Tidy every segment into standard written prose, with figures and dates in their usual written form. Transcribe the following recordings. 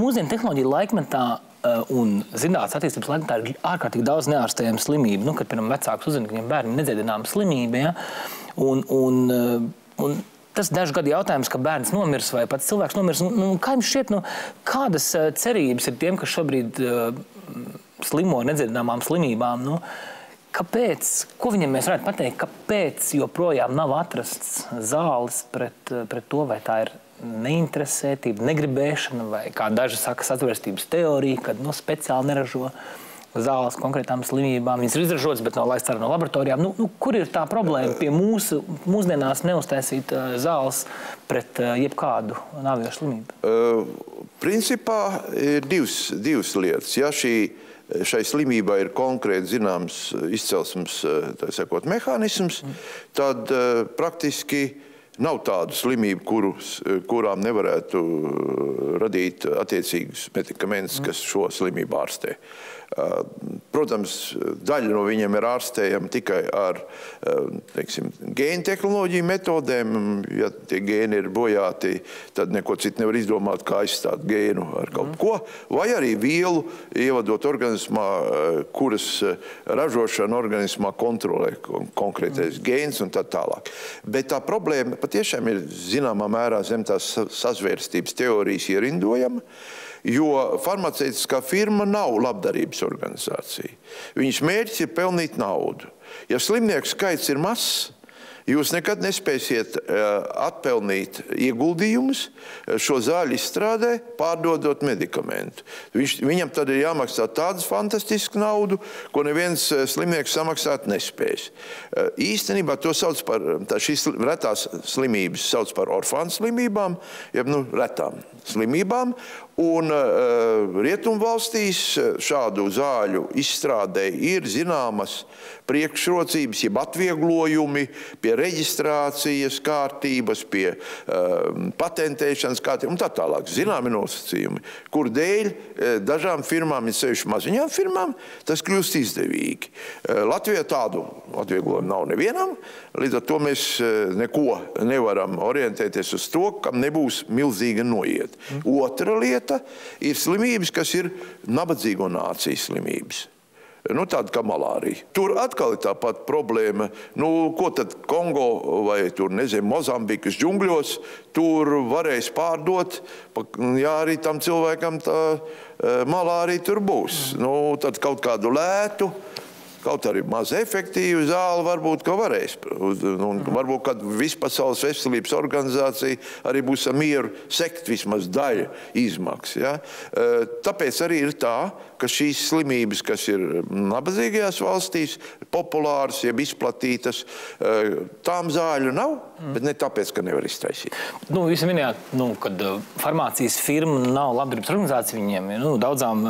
mūsdienu tehnoloģiju laikmetā un zinātnes attīstības laikmetā ir ārkārtīgi daudz neārstējamu slimību. Nu, kad, piemēram, vecāks uzzina, ka viņiem bērni nedziedināma slimība, ja? Un tas dažu gadu jautājums, ka bērns nomirs vai pats cilvēks nomirs. Kā jums šķiet, kādas cerības ir tiem, kas šobrīd slimo nedziedināmām slimībām? Kāpēc, ko viņam mēs varētu pateikt, kāpēc joprojām nav atrasts zāles pret to, vai tā ir neinteresētība, negribēšana, vai, kā daži saka, satvērstības teorija, kad speciāli neražo zāles konkrētām slimībām. Viņas ir izražotas, bet nav laistas ārā no laboratorijām. Kur ir tā problēma pie mūsdienās neuztaisīt zāles pret jebkādu nāvējošu slimību? Principā ir divas lietas. Ja šai slimībai ir konkrēti zināms izcelsmes, tā sakot, mehānisms, tad praktiski nav tādu slimību, kurām nevarētu radīt attiecīgus medikamentus, kas šo slimību ārstē. Protams, daļa no viņiem ir ārstējama tikai ar, teiksim, gēnu tehnoloģiju metodēm. Ja tie gēni ir bojāti, tad neko citu nevar izdomāt, kā aizstāt gēnu ar kaut ko. Vai arī vielu ievadot organismā, kuras ražošana organismā kontrolē konkrētais gēns un tā tālāk. Bet tā problēma patiešām ir zināmā mērā zem tās sazvērstības teorijas ierindojama, jo farmaceitiskā firma nav labdarības organizācija. Viņas mērķis ir pelnīt naudu. Ja slimnieku skaits ir mazs, jūs nekad nespēsiet atpelnīt ieguldījumus šo zāļu izstrādē, pārdodot medikamentu. Viņam tad ir jāmaksā tādu fantastisku naudu, ko neviens slimnieks samaksāt nespējas. Īstenībā to sauc par, šīs retās slimības sauc par orfānu slimībām, jeb retām slimībām, un rietumvalstīs šādu zāļu izstrādē ir zināmas priekšrocības, jeb atvieglojumi pie reģistrācijas kārtības, pie patentēšanas kārtības un tā tālāk. Zināmi nosacījumi, kur dēļ dažām firmām, sevišķi maziņām firmām, tas kļūst izdevīgi. Latvijā tādu atvieglojumu nav nevienam, līdz ar to mēs neko nevaram orientēties uz to, kam nebūs milzīga noiet. Otra lieta ir slimības, kas ir nabadzīgo nāciju slimības. Tāda kā malārija. Tur atkal ir tā pat problēma. Ko tad Kongo vai tur, nezinu, Mozambikas džungļos tur varēs pārdot, ja arī tam cilvēkam tā malārija tur būs. Tad kaut kādu lētu, kaut arī maz efektīvu zāli varbūt, ka varēs. Varbūt, kad Vispasaules veselības organizācija arī būs ar mieru sekt vismaz daļa izmaksas. Ja? Tāpēc arī ir tā, ka šīs slimības, kas ir nabadzīgajās valstīs, populāras, jeb izplatītas, tām zāļu nav, bet ne tāpēc, ka nevar iztaisīt. Jūs minējāt, kad farmācijas firma nav labdarības organizācija viņiem. Daudzām,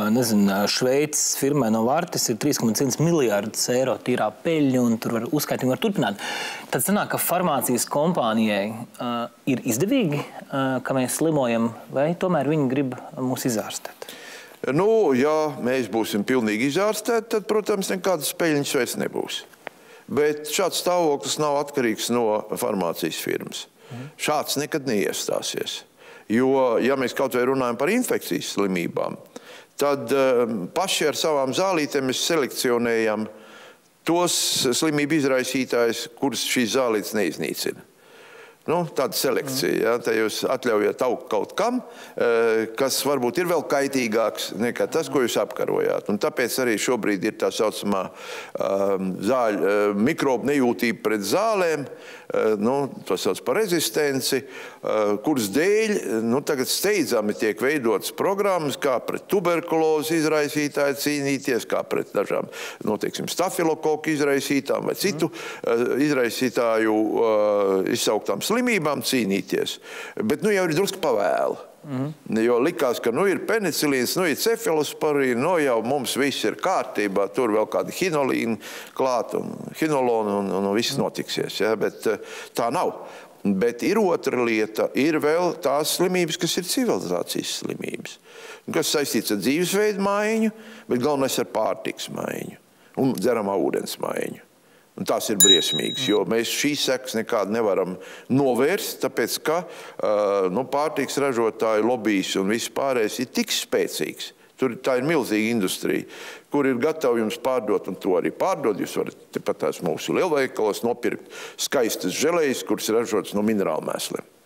Šveices firmai Novartis ir 3,1 miljārdus eiro tīrā peļņa, un tur uzskaitījumi var turpināt. Tad sanāk, ka farmācijas kompānijai ir izdevīgi, ka mēs slimojam, vai tomēr viņi grib mūs izārstēt? Ja mēs būsim pilnīgi izārstēti, tad, protams, nekādas peļņas vairs nebūs. Bet šāds stāvoklis nav atkarīgs no farmācijas firmas. Šāds nekad neiestāsies. Jo, ja mēs kaut vai runājam par infekcijas slimībām, tad paši ar savām zālītēm mēs selekcionējam tos slimību izraisītājus, kurus šīs zālītes neiznīcina. Tāda selekcija. Ja? Te jūs atļaujat augt kaut kam, kas varbūt ir vēl kaitīgāks nekā tas, ko jūs apkarojāt. Un tāpēc arī šobrīd ir tā saucamā mikrobu nejūtība pret zālēm, to sauc par rezistenci, kuras dēļ tagad steidzami tiek veidotas programmas, kā pret tuberkulozi izraisītāju cīnīties, kā pret dažām, teiksim, stafilokoku izraisītām vai citu izraisītāju izsauktām slimībām cīnīties. Bet jau ir drusku pavēlu. Jo likās, ka ir penicilīns, ir cefalosporīna, jau mums viss ir kārtībā, tur vēl kādi hinolīni klāt un hinoloni un viss notiksies. Ja? Bet tā nav. Bet ir otra lieta, ir vēl tās slimības, kas ir civilizācijas slimības, kas saistīts ar dzīvesveidu maiņu, bet galvenais ar pārtikas maiņu un dzeramā ūdens maiņu. Un tās ir briesmīgas, jo mēs šīs sekas nekādu nevaram novērst, tāpēc, ka pārtikas ražotāju lobijs un viss pārējais ir tik spēcīgs. Tā ir milzīga industrija, kur ir gatavi jums pārdot, un to arī pārdod. Jūs varat tepat tās mūsu lielveikalos nopirkt skaistas želejas, kuras ražotas no minerālu mēsliem.